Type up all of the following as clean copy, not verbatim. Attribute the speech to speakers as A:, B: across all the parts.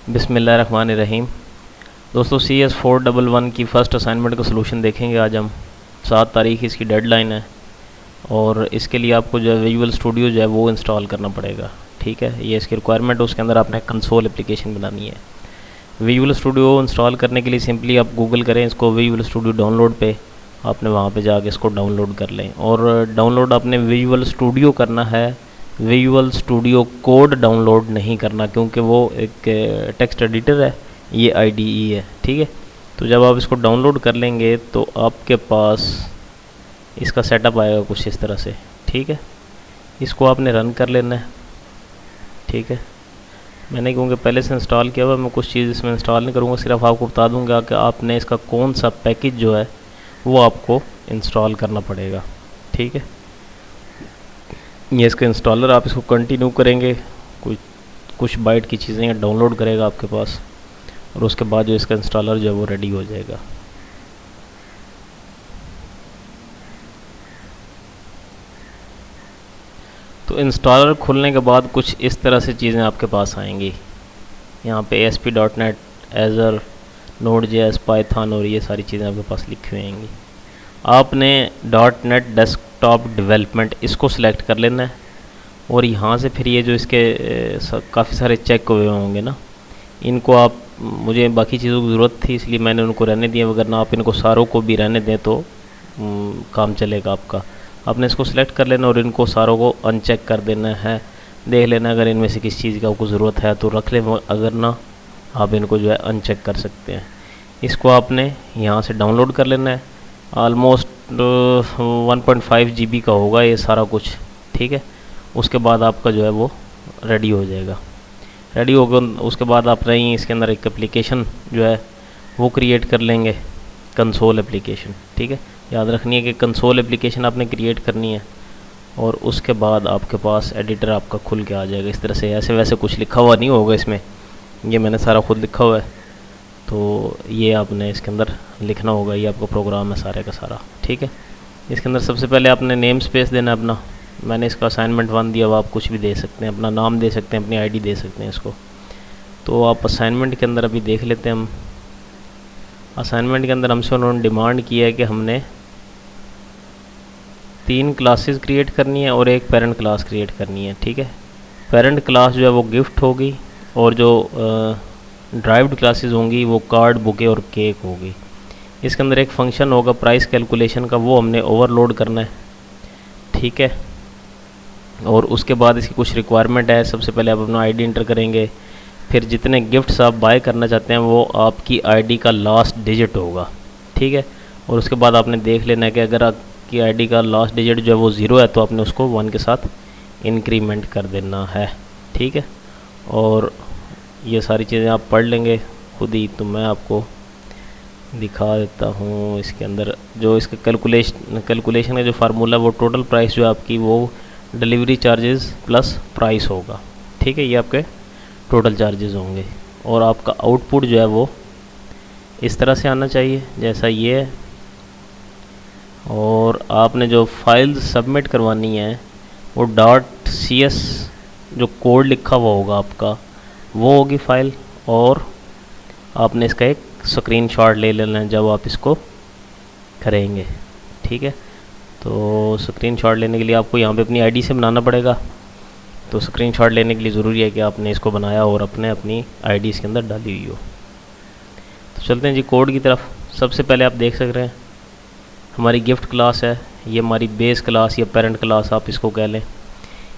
A: बिस्मिल्लाहिर्रहमानिर्रहीम। दोस्तों CS411 की फ़र्स्ट असाइनमेंट का सलूशन देखेंगे आज हम। 7 तारीख इसकी डेडलाइन है और इसके लिए आपको जो है विजुअल स्टूडियो जो है वो इंस्टॉल करना पड़ेगा। ठीक है, ये इसकी रिक्वायरमेंट है। उसके अंदर आपने कंसोल एप्लीकेशन बनानी है। विजुअल स्टूडियो इंस्टॉल करने के लिए सिंपली आप गूगल करें इसको, विजुअल स्टूडियो डाउनलोड पे आपने वहाँ पे जाके इसको डाउनलोड कर लें। और डाउनलोड आपने विजुअल स्टूडियो करना है, विजुअल स्टूडियो कोड डाउनलोड नहीं करना, क्योंकि वो एक टेक्स्ट एडिटर है, ये IDE है। ठीक है, तो जब आप इसको डाउनलोड कर लेंगे तो आपके पास इसका सेटअप आएगा कुछ इस तरह से। ठीक है, इसको आपने रन कर लेना है। ठीक है, मैंने क्योंकि पहले से इंस्टॉल किया हुआ, मैं कुछ चीज़ इसमें इंस्टॉल नहीं करूँगा, सिर्फ आपको बता दूंगा कि आपने इसका कौन सा पैकेज जो है वो आपको इंस्टॉल करना पड़ेगा। ठीक है, ये इसका इंस्टॉलर, आप इसको कंटिन्यू करेंगे, कुछ बाइट की चीज़ें डाउनलोड करेगा आपके पास, और उसके बाद जो इसका इंस्टॉलर जो है वो रेडी हो जाएगा। तो इंस्टॉलर खुलने के बाद कुछ इस तरह से चीज़ें आपके पास आएंगी। यहाँ पे ASP.NET, Azure, Node.js, Python और ये सारी चीज़ें आपके पास लिखी हुई आएंगी। आपने .NET डेस्कटॉप डेवलपमेंट इसको सिलेक्ट कर लेना है, और यहाँ से फिर ये जो इसके काफ़ी सारे चेक हुए होंगे ना, इनको आप, मुझे बाकी चीज़ों की ज़रूरत थी इसलिए मैंने उनको रहने दिया, वगरना आप इनको सारों को भी रहने दें तो काम चलेगा आपका। आपने इसको सिलेक्ट कर लेना और इनको सारों को अनचेक कर देना है। देख लेना अगर इनमें से किसी चीज़ की आपको ज़रूरत है तो रख लें, अगर ना आप इनको जो है अनचेक कर सकते हैं। इसको आपने यहाँ से डाउनलोड कर लेना है। ऑलमोस्ट 1.5 GB का होगा ये सारा कुछ। ठीक है, उसके बाद आपका जो है वो रेडी हो जाएगा। रेडी होगा उसके बाद आप रही इसके अंदर एक एप्लीकेशन जो है वो क्रिएट कर लेंगे, कंसोल एप्लीकेशन। ठीक है, याद रखनी है कि कंसोल एप्लीकेशन आपने क्रिएट करनी है, और उसके बाद आपके पास एडिटर आपका खुल के आ जाएगा इस तरह से। ऐसे वैसे कुछ लिखा हुआ नहीं होगा इसमें, ये मैंने सारा खुद लिखा हुआ है, तो ये आपने इसके अंदर लिखना होगा। ये आपका प्रोग्राम है सारे का सारा। ठीक है, इसके अंदर सबसे पहले आपने नेम स्पेस देना है अपना। मैंने इसका असाइनमेंट 1 दिया हुआ, आप कुछ भी दे सकते हैं, अपना नाम दे सकते हैं, अपनी ID दे सकते हैं इसको। तो आप असाइनमेंट के अंदर अभी देख लेते हैं हम। असाइनमेंट के अंदर हमसे उन्होंने डिमांड किया है कि हमने 3 क्लासेस क्रिएट करनी है और एक पेरेंट क्लास क्रिएट करनी है। ठीक है, पेरेंट क्लास जो है वो गिफ्ट होगी, और जो ड्राइव्ड क्लासेस होंगी वो कार्ड, बुके और केक होगी। इसके अंदर एक फंक्शन होगा प्राइस कैलकुलेशन का, वो हमने ओवरलोड करना है। ठीक है, और उसके बाद इसकी कुछ रिक्वायरमेंट है। सबसे पहले आप अपना ID इंटर करेंगे, फिर जितने गिफ्ट्स आप बाय करना चाहते हैं वो आपकी ID का लास्ट डिजिट होगा। ठीक है, और उसके बाद आपने देख लेना है कि अगर आपकी ID का लास्ट डिजिट जो है वो 0 है तो आपने उसको 1 के साथ इंक्रीमेंट कर देना है। ठीक है, और ये सारी चीज़ें आप पढ़ लेंगे खुद ही, तो मैं आपको दिखा देता हूँ। इसके अंदर जो इसका कैलकुलेशन का जो फार्मूला है वो टोटल प्राइस जो है आपकी वो डिलीवरी चार्जेस प्लस प्राइस होगा। ठीक है, ये आपके टोटल चार्जेस होंगे, और आपका आउटपुट जो है वो इस तरह से आना चाहिए जैसा ये है। और आपने जो फाइल सबमिट करवानी है वो .cs जो कोड लिखा हुआ होगा आपका वो होगी फ़ाइल, और आपने इसका एक स्क्रीनशॉट ले लेना है जब आप इसको करेंगे। ठीक है, तो स्क्रीनशॉट लेने के लिए आपको यहाँ पे अपनी ID से बनाना पड़ेगा। तो स्क्रीनशॉट लेने के लिए ज़रूरी है कि आपने इसको बनाया और अपनी ID इसके अंदर डाली हुई हो। तो चलते हैं जी कोड की तरफ। सबसे पहले आप देख सक रहे हैं हमारी गिफ्ट क्लास है, ये हमारी बेस क्लास या पेरेंट क्लास आप इसको कह लें।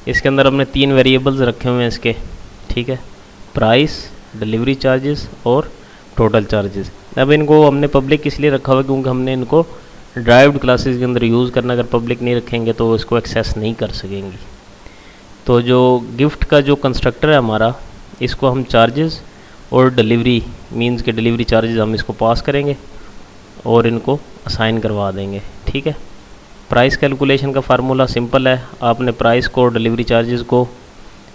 A: इसके अंदर हमने 3 वेरिएबल्स रखे हुए हैं इसके। ठीक है, प्राइस, डिलीवरी चार्जेस और टोटल चार्जेस। अब इनको हमने पब्लिक इसलिए रखा हुआ क्योंकि हमने इनको ड्राइव्ड क्लासेस के अंदर यूज़ करना। अगर पब्लिक नहीं रखेंगे तो इसको एक्सेस नहीं कर सकेंगी। तो जो गिफ्ट का जो कंस्ट्रक्टर है हमारा, इसको हम चार्जेस और डिलीवरी मींस के डिलीवरी चार्जेस हम इसको पास करेंगे और इनको असाइन करवा देंगे। ठीक है, प्राइस कैलकुलेशन का फार्मूला सिंपल है, आपने प्राइस को और डिलीवरी चार्जेस को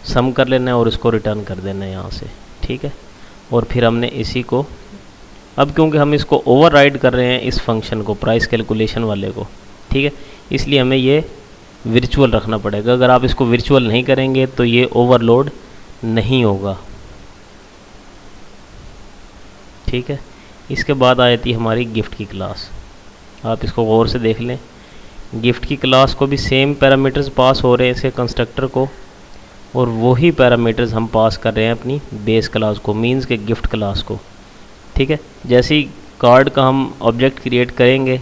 A: सम कर लेना है और इसको रिटर्न कर देना है यहाँ से। ठीक है, और फिर हमने इसी को, अब क्योंकि हम इसको ओवरराइड कर रहे हैं इस फंक्शन को, प्राइस कैलकुलेशन वाले को, ठीक है, इसलिए हमें ये वर्चुअल रखना पड़ेगा। अगर आप इसको वर्चुअल नहीं करेंगे तो ये ओवरलोड नहीं होगा। ठीक है। इसके बाद आ जाती है हमारी गिफ्ट की क्लास। आप इसको गौर से देख लें। गिफ्ट की क्लास को भी सेम पैरामीटर्स पास हो रहे हैं इसके कंस्ट्रक्टर को, और वही पैरामीटर्स हम पास कर रहे हैं अपनी बेस क्लास को, मींस के गिफ्ट क्लास को। ठीक है। जैसे ही कार्ड का हम ऑब्जेक्ट क्रिएट करेंगे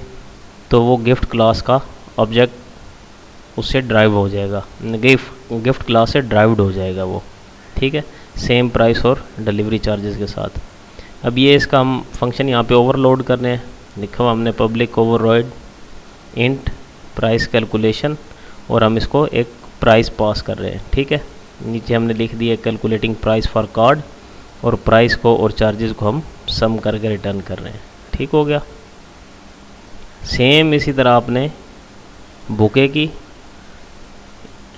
A: तो वो गिफ्ट क्लास का ऑब्जेक्ट उससे ड्राइव हो जाएगा, गिफ्ट क्लास से ड्राइव्ड हो जाएगा वो। ठीक है। सेम प्राइस और डिलीवरी चार्जेस के साथ। अब ये इसका हम फंक्शन यहाँ पे ओवरलोड कर रहे हैं। लिखा हुआ हमने public override int price calculation, और हम इसको एक प्राइस पास कर रहे हैं। ठीक है। नीचे हमने लिख दिया कैलकुलेटिंग प्राइस फॉर कार्ड, और प्राइस को और चार्जेस को हम सम करके रिटर्न कर रहे हैं। ठीक हो गया। सेम इसी तरह आपने बुके की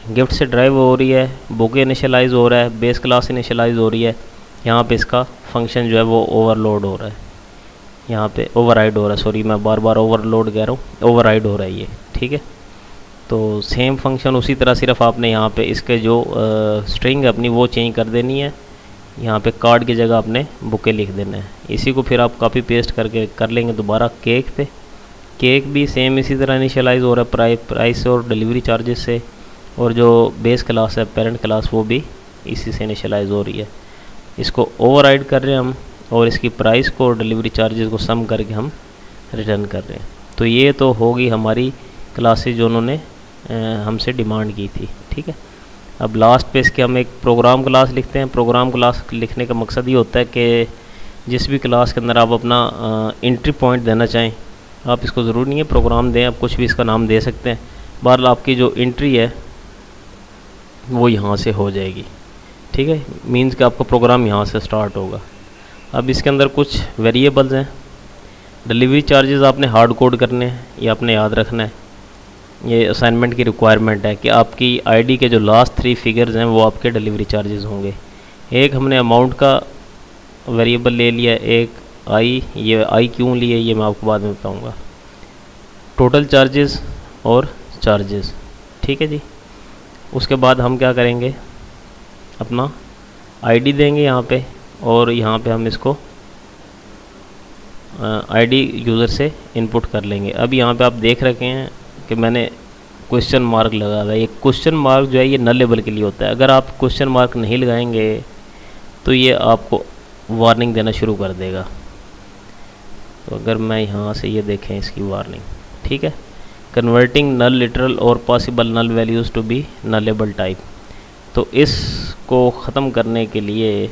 A: गिफ्ट से ड्राइव हो रही है, बुके इनिशियलाइज हो रहा है, बेस क्लास इनिशियलाइज हो रही है। यहाँ पे इसका फंक्शन जो है वो ओवरलोड हो रहा है, यहाँ पे ओवरराइड हो रहा है। सॉरी, मैं बार बार ओवरलोड कह रहा हूँ, ओवरराइड हो रहा है ये। ठीक है। तो सेम फंक्शन उसी तरह, सिर्फ आपने यहाँ पे इसके जो स्ट्रिंग अपनी वो चेंज कर देनी है। यहाँ पे कार्ड की जगह आपने बुके लिख देना है। इसी को फिर आप कॉपी पेस्ट करके कर लेंगे दोबारा केक पे। केक भी सेम इसी तरह इनिशियलाइज हो रहा है प्राइस और डिलीवरी चार्जेस से, और जो बेस क्लास है पेरेंट क्लास वो भी इसी से इनिशियलाइज हो रही है। इसको ओवरराइड कर रहे हैं हम, और इसकी प्राइस को और डिलीवरी चार्जेस को सम करके हम रिटर्न कर रहे हैं। तो ये तो होगी हमारी क्लासेज जो उन्होंने हमसे डिमांड की थी। ठीक है। अब लास्ट पे इसके हम एक प्रोग्राम क्लास लिखते हैं। प्रोग्राम क्लास लिखने का मकसद ये होता है कि जिस भी क्लास के अंदर आप अपना एंट्री पॉइंट देना चाहें, आप इसको ज़रूर नहीं है प्रोग्राम दें, आप कुछ भी इसका नाम दे सकते हैं। बहरहाल आपकी जो एंट्री है वो यहाँ से हो जाएगी। ठीक है। मींस कि आपका प्रोग्राम यहाँ से स्टार्ट होगा। अब इसके अंदर कुछ वेरिएबल्स हैं। डिलीवरी चार्जेस आपने हार्ड कोड करने हैं, ये आपने याद रखना है। ये असाइनमेंट की रिक्वायरमेंट है कि आपकी आईडी के जो लास्ट 3 फिगर्स हैं वो आपके डिलीवरी चार्जेस होंगे। एक हमने अमाउंट का वेरिएबल ले लिया, एक आई, ये आई क्यों लिए ये मैं आपको बाद में बताऊंगा। टोटल चार्जेस और चार्जेस। ठीक है जी। उसके बाद हम क्या करेंगे, अपना आईडी देंगे यहाँ पे, और यहाँ पे हम इसको आईडी यूज़र से इनपुट कर लेंगे। अब यहाँ पे आप देख रखे हैं कि मैंने क्वेश्चन मार्क लगा हुआ है। ये क्वेश्चन मार्क जो है ये नल लेबल के लिए होता है। अगर आप क्वेश्चन मार्क नहीं लगाएंगे तो ये आपको वार्निंग देना शुरू कर देगा। तो अगर मैं यहाँ से ये देखें इसकी वार्निंग। ठीक है। कन्वर्टिंग नल लिटरल और possible null values to be nullable type. तो इसको ख़त्म करने के लिए,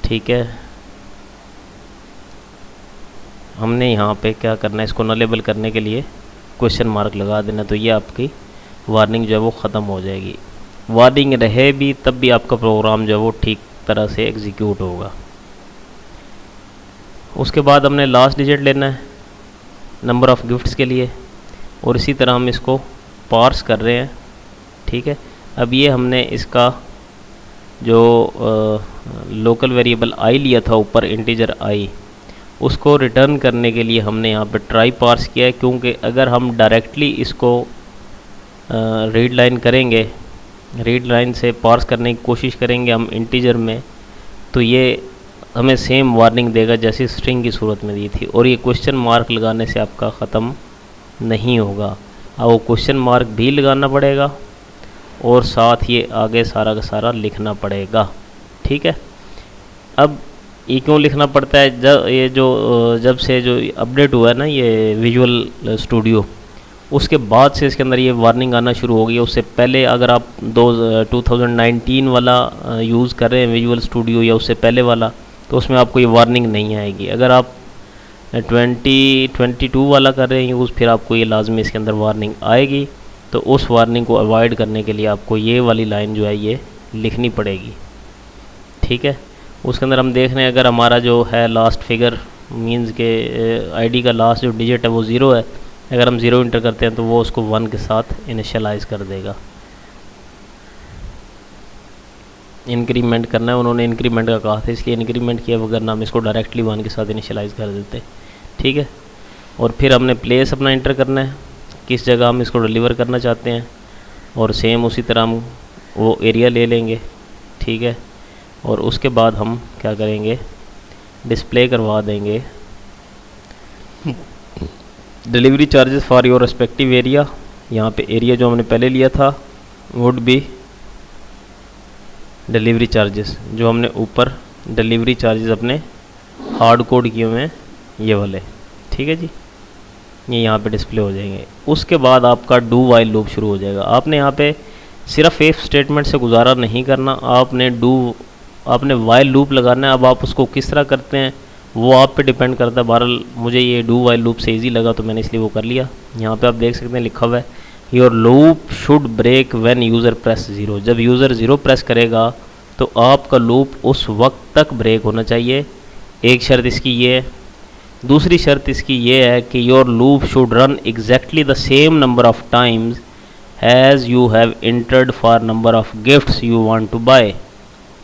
A: ठीक है, हमने यहाँ पे क्या करना है, इसको नलेबल करने के लिए क्वेश्चन मार्क लगा देना। तो ये आपकी वार्निंग जो है वो ख़त्म हो जाएगी। वार्निंग रहे भी तब भी आपका प्रोग्राम जो है वो ठीक तरह से एग्जीक्यूट होगा। उसके बाद हमने लास्ट डिजिट लेना है नंबर ऑफ़ गिफ्ट्स के लिए, और इसी तरह हम इसको पार्स कर रहे हैं। ठीक है। अब ये हमने इसका जो लोकल वेरिएबल आई लिया था ऊपर, इंटीजर आई, उसको रिटर्न करने के लिए हमने यहाँ पे ट्राई पार्स किया है। क्योंकि अगर हम डायरेक्टली इसको रीड लाइन करेंगे, रीड लाइन से पार्स करने की कोशिश करेंगे हम इंटीजर में, तो ये हमें सेम वार्निंग देगा जैसे स्ट्रिंग की सूरत में दी थी। और ये क्वेश्चन मार्क लगाने से आपका ख़त्म नहीं होगा। अब वो क्वेश्चन मार्क भी लगाना पड़ेगा, और साथ ये आगे सारा का सारा लिखना पड़ेगा। ठीक है। अब ये क्यों लिखना पड़ता है, जब से जो अपडेट हुआ है ना ये विजुअल स्टूडियो, उसके बाद से इसके अंदर ये वार्निंग आना शुरू हो गई। उससे पहले अगर आप 2019 वाला यूज़ कर रहे हैं विजुअल स्टूडियो, या उससे पहले वाला, तो उसमें आपको ये वार्निंग नहीं आएगी। अगर आप 2022 वाला कर रहे हैं यूज़, फिर आपको ये लाजमी इसके अंदर वार्निंग आएगी। तो उस वार्निंग को अवॉइड करने के लिए आपको ये वाली लाइन जो है ये लिखनी पड़ेगी। ठीक है। उसके अंदर हम देख रहे हैं अगर हमारा जो है लास्ट फिगर मींस के आईडी का लास्ट जो डिजिट है वो 0 है, अगर हम 0 इंटर करते हैं तो वो उसको 1 के साथ इनिशियलाइज़ कर देगा। इंक्रीमेंट करना है, उन्होंने इंक्रीमेंट का कहा था इसलिए इंक्रीमेंट किया, वगैरह हम इसको डायरेक्टली 1 के साथ इनिशियलाइज़ कर देते। ठीक है। और फिर हमने प्लेस अपना इंटर करना है, किस जगह हम इसको डिलीवर करना चाहते हैं, और सेम उसी तरह हम वो एरिया ले लेंगे। ठीक है। और उसके बाद हम क्या करेंगे, डिस्प्ले करवा देंगे delivery charges for your respective area. यहाँ पे एरिया जो हमने पहले लिया था वुड बी डिलीवरी चार्जेस, जो हमने ऊपर डिलीवरी चार्जेस अपने हार्ड कोड किए हुए हैं ये वाले, ठीक है जी। ये यहाँ पे डिस्प्ले हो जाएंगे। उसके बाद आपका डू वाइल लूप शुरू हो जाएगा। आपने यहाँ पे सिर्फ इफ स्टेटमेंट से गुजारा नहीं करना, आपने वाइल लूप लगाना है। अब आप उसको किस तरह करते हैं वो आप पे डिपेंड करता है। बहरहाल मुझे ये डू वाइल लूप से इजी लगा तो मैंने इसलिए वो कर लिया। यहाँ पे आप देख सकते हैं लिखा हुआ है your loop should break when user press 0। जब यूज़र 0 प्रेस करेगा तो आपका लूप उस वक्त तक ब्रेक होना चाहिए। एक शर्त इसकी ये है। दूसरी शर्त इसकी ये है कि your loop should run exactly the same number of times as you have entered for number of gifts you want to buy.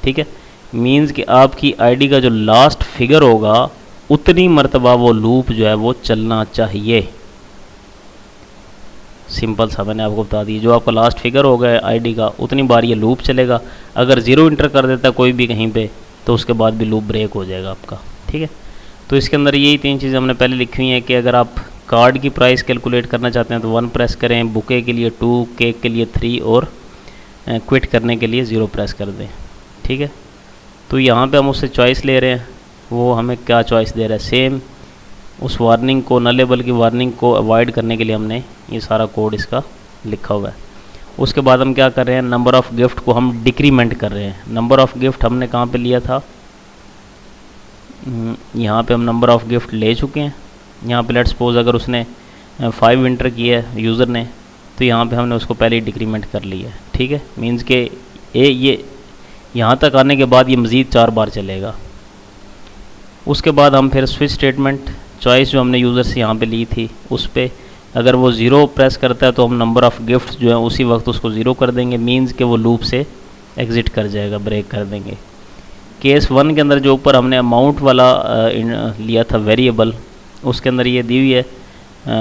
A: ठीक है, मीन्स कि आपकी आईडी का जो लास्ट फिगर होगा उतनी मरतबा वो लूप जो है वो चलना चाहिए। सिंपल सा मैंने आपको बता दी, जो आपका लास्ट फिगर होगा आईडी का उतनी बार ये लूप चलेगा। अगर 0 इंटर कर देता है कोई भी कहीं पे तो उसके बाद भी लूप ब्रेक हो जाएगा आपका। ठीक है, तो इसके अंदर यही 3 चीज़ें हमने पहले लिखी हुई हैं कि अगर आप कार्ड की प्राइस कैलकुलेट करना चाहते हैं तो 1 प्रेस करें, बुके के लिए 2, केक के लिए 3 और क्विट करने के लिए 0 प्रेस कर दें। ठीक है, तो यहाँ पे हम उससे चॉइस ले रहे हैं, वो हमें क्या चॉइस दे रहा है। सेम उस वार्निंग को, नलेबल की वार्निंग को अवॉइड करने के लिए हमने ये सारा कोड इसका लिखा हुआ है। उसके बाद हम क्या कर रहे हैं, नंबर ऑफ़ गिफ्ट को हम डिक्रीमेंट कर रहे हैं। नंबर ऑफ़ गिफ्ट हमने कहाँ पे लिया था, यहाँ पे हम नंबर ऑफ़ गिफ्ट ले चुके हैं। यहाँ पे लेट्स सपोज अगर उसने 5 इंटर किया है यूज़र ने, तो यहाँ पे हमने उसको पहले ही डिक्रीमेंट कर लिया है। ठीक है, मीन्स के ये यहाँ तक आने के बाद ये मज़ीद 4 बार चलेगा। उसके बाद हम फिर स्विच स्टेटमेंट, चॉइस जो हमने यूज़र से यहाँ पे ली थी उस पर अगर वो 0 प्रेस करता है तो हम नंबर ऑफ़ गिफ्ट जो है उसी वक्त उसको 0 कर देंगे। मीन्स के वो लूप से एग्ज़िट कर जाएगा, ब्रेक कर देंगे। केस 1 के अंदर जो ऊपर हमने अमाउंट वाला लिया था वेरिएबल, उसके अंदर ये दी हुई है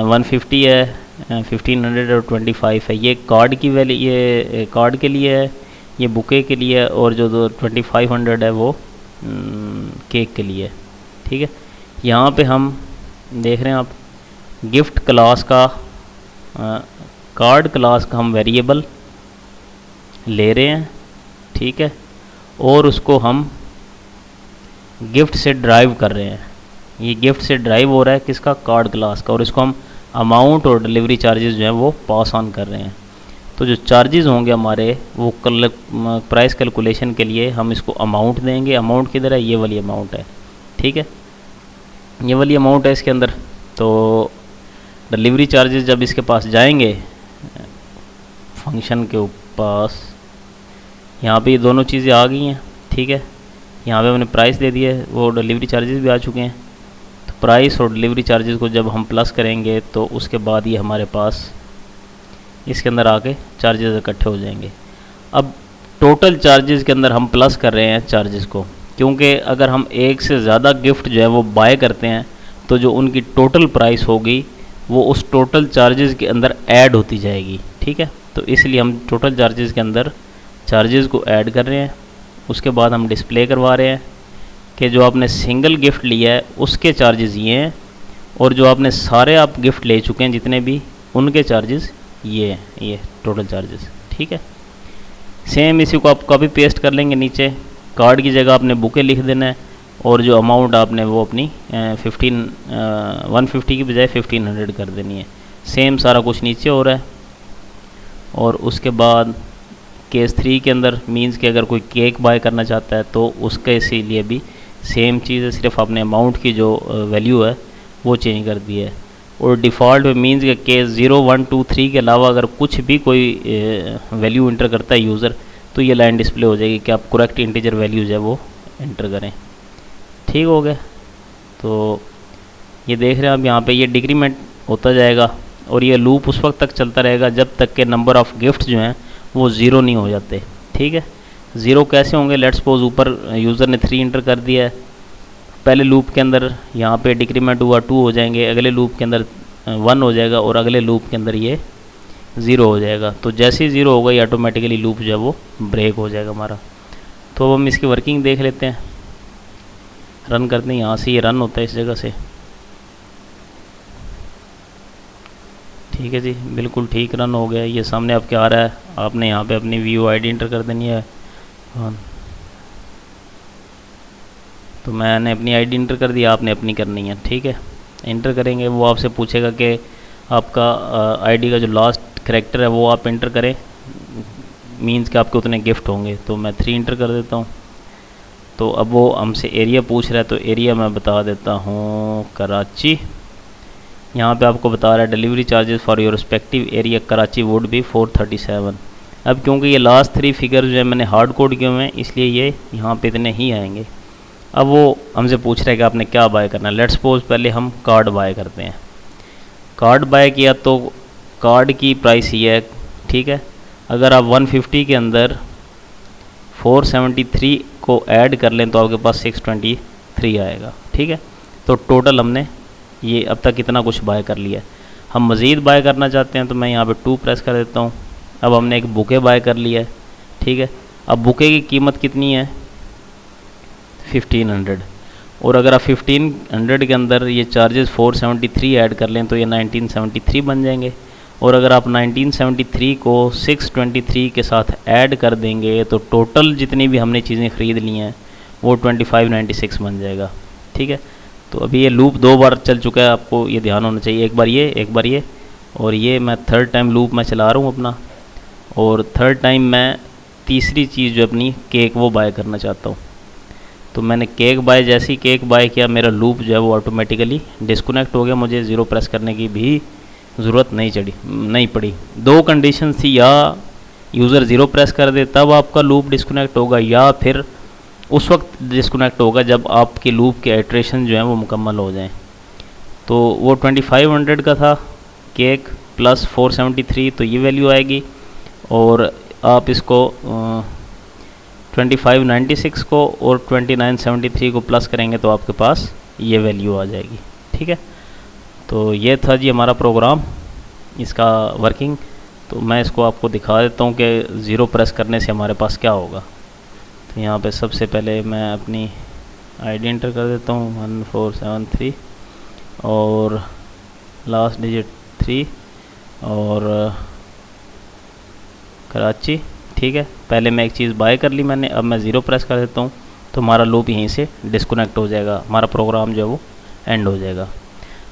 A: 150 है, 1500 और 25 है। ये कार्ड की वैल्यू, ये कार्ड के लिए है, ये बुके के लिए है, और जो 2500 है वो केक के लिए है। ठीक है, यहाँ पे हम देख रहे हैं आप गिफ्ट क्लास का, कार्ड क्लास का हम वेरिएबल ले रहे हैं। ठीक है, और उसको हम गिफ्ट से ड्राइव कर रहे हैं। ये गिफ्ट से ड्राइव हो रहा है किसका, कार्ड क्लास का, और इसको हम अमाउंट और डिलीवरी चार्जेस जो हैं वो पास ऑन कर रहे हैं। तो जो चार्जेस होंगे हमारे वो प्राइस कैलकुलेशन के लिए हम इसको अमाउंट देंगे। अमाउंट किधर है, ये वाली अमाउंट है। ठीक है, ये वाली अमाउंट है इसके अंदर। तो डिलीवरी चार्जेस जब इसके पास जाएंगे फंक्शन के पास, यहाँ पे ये दोनों चीज़ें आ गई हैं। ठीक है, यहाँ पे हमने प्राइस दे दिया है, वो डिलीवरी चार्जेस भी आ चुके हैं। तो प्राइस और डिलीवरी चार्जेस को जब हम प्लस करेंगे तो उसके बाद ये हमारे पास इसके अंदर आके चार्जेस इकट्ठे हो जाएंगे। अब टोटल चार्जेस के अंदर हम प्लस कर रहे हैं चार्जेस को, क्योंकि अगर हम एक से ज़्यादा गिफ्ट जो है वो बाय करते हैं तो जो उनकी टोटल प्राइस होगी वो उस टोटल चार्जेस के अंदर ऐड होती जाएगी। ठीक है, तो इसलिए हम टोटल चार्जेस के अंदर चार्जेस को ऐड कर रहे हैं। उसके बाद हम डिस्प्ले करवा रहे हैं कि जो आपने सिंगल गिफ्ट लिया है उसके चार्जेस ये हैं, और जो आपने सारे आप गिफ्ट ले चुके हैं जितने भी, उनके चार्जेस ये हैं, ये टोटल चार्जेस। ठीक है, सेम इसी को आप कॉपी पेस्ट कर लेंगे नीचे। कार्ड की जगह आपने बुके लिख देना है, और जो अमाउंट आपने वो अपनी 150 की बजाय 1500 कर देनी है। सेम सारा कुछ नीचे हो रहा है। और उसके बाद केस 3 के अंदर मींस कि अगर कोई केक बाय करना चाहता है तो उसके इसीलिए भी सेम चीज़ है, सिर्फ आपने अमाउंट की जो वैल्यू है वो चेंज कर दी है। और डिफ़ॉल्ट में मींस के केस 0, 1, 2, 3 के अलावा अगर कुछ भी कोई वैल्यू इंटर करता है यूज़र तो ये लाइन डिस्प्ले हो जाएगी कि आप करेक्ट इंटीजर वैल्यूज़ है वो इंटर करें। ठीक हो गया, तो ये देख रहे हैं आप यहाँ पे ये डिक्रीमेंट होता जाएगा, और ये लूप उस वक्त तक चलता रहेगा जब तक के नंबर ऑफ़ गिफ्ट जो हैं वो 0 नहीं हो जाते। ठीक है, 0 कैसे होंगे, लेट्स सपोज ऊपर यूज़र ने 3 इंटर कर दिया है, पहले लूप के अंदर यहाँ पे डिक्रीमेंट हुआ 2 हो जाएंगे, अगले लूप के अंदर 1 हो जाएगा, और अगले लूप के अंदर ये 0 हो जाएगा। तो जैसे ही 0 होगा ये ऑटोमेटिकली लूप जो है वो ब्रेक हो जाएगा हमारा। तो अब हम इसकी वर्किंग देख लेते हैं। रन करते हैं, यहाँ से ये रन होता है इस जगह से। ठीक है जी, बिल्कुल ठीक रन हो गया। ये सामने आपके आ रहा है, आपने यहाँ पे अपनी व्यू आईडी इंटर कर देनी है। हाँ, तो मैंने अपनी आईडी इंटर कर दी, आपने अपनी करनी है। ठीक है, इंटर करेंगे, वो आपसे पूछेगा कि आपका आईडी का जो लास्ट करैक्टर है वो आप इंटर करें, मींस कि आपके उतने गिफ्ट होंगे। तो मैं 3 इंटर कर देता हूँ। तो अब वो हमसे एरिया पूछ रहा है, तो एरिया मैं बता देता हूँ कराची। यहाँ पे आपको बता रहा है delivery charges for your respective area Karachi would be 437। अब क्योंकि ये लास्ट 3 फिगर जो है मैंने हार्ड कोड किए हुए हैं, इसलिए ये यहाँ पे इतने ही आएंगे। अब वो हमसे पूछ रहा है कि आपने क्या बाय करना है। लेट्स सपोज पहले हम कार्ड बाय करते हैं। कार्ड बाय किया तो कार्ड की प्राइस ये है। ठीक है, अगर आप 150 के अंदर 473 को ऐड कर लें तो आपके पास 623 आएगा। ठीक है, तो टोटल हमने ये अब तक इतना कुछ बाय कर लिया है। हम मज़ीद बाय करना चाहते हैं तो मैं यहाँ पे 2 प्रेस कर देता हूँ। अब हमने एक बुके बाय कर लिया है। ठीक है, अब बुके की कीमत कितनी है 1500, और अगर आप 1500 के अंदर ये चार्जेस 473 ऐड कर लें तो ये 1973 बन जाएंगे। और अगर आप 1973 को 623 के साथ ऐड कर देंगे तो टोटल जितनी भी हमने चीज़ें ख़रीद ली हैं वो 2596 बन जाएगा। ठीक है, तो अभी ये लूप 2 बार चल चुका है, आपको ये ध्यान होना चाहिए। एक बार ये और ये मैं 3rd टाइम लूप मैं चला रहा हूँ अपना, और 3rd टाइम मैं तीसरी चीज़ जो अपनी केक वो बाय करना चाहता हूँ। तो मैंने केक बाय, जैसे ही केक बाय किया मेरा लूप जो है वो ऑटोमेटिकली डिस्कनेक्ट हो गया। मुझे 0 प्रेस करने की भी ज़रूरत नहीं पड़ी। 2 कंडीशन थी, या यूज़र 0 प्रेस कर दे तब आपका लूप डिस्कनेक्ट होगा, या फिर उस वक्त डिस्कनेक्ट होगा जब आपके लूप के आइट्रेशन जो हैं वो मुकम्मल हो जाएं। तो वो 2500 का था केक प्लस 473, तो ये वैल्यू आएगी। और आप इसको 2596 को और 2973 को प्लस करेंगे तो आपके पास ये वैल्यू आ जाएगी। ठीक है, तो ये था जी हमारा प्रोग्राम, इसका वर्किंग। तो मैं इसको आपको दिखा देता हूँ कि 0 प्रेस करने से हमारे पास क्या होगा। तो यहाँ पे सबसे पहले मैं अपनी आईडी इंटर कर देता हूँ 1473 और लास्ट डिजिट 3 और कराची। ठीक है, पहले मैं एक चीज़ बाय कर ली मैंने, अब मैं 0 प्रेस कर देता हूँ तो हमारा लूप यहीं से डिस्कनेक्ट हो जाएगा, हमारा प्रोग्राम जो है वो एंड हो जाएगा।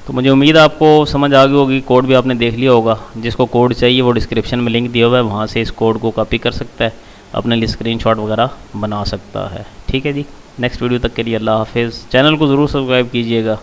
A: तो मुझे उम्मीद है आपको समझ आ गई होगी, कोड भी आपने देख लिया होगा। जिसको कोड चाहिए वो डिस्क्रिप्शन में लिंक दिया हुआ है, वहाँ से इस कोड को कॉपी कर सकता है, अपने लिए स्क्रीनशॉट वगैरह बना सकता है। ठीक है जी, नेक्स्ट वीडियो तक के लिए अल्लाह हाफिज़। चैनल को ज़रूर सब्सक्राइब कीजिएगा।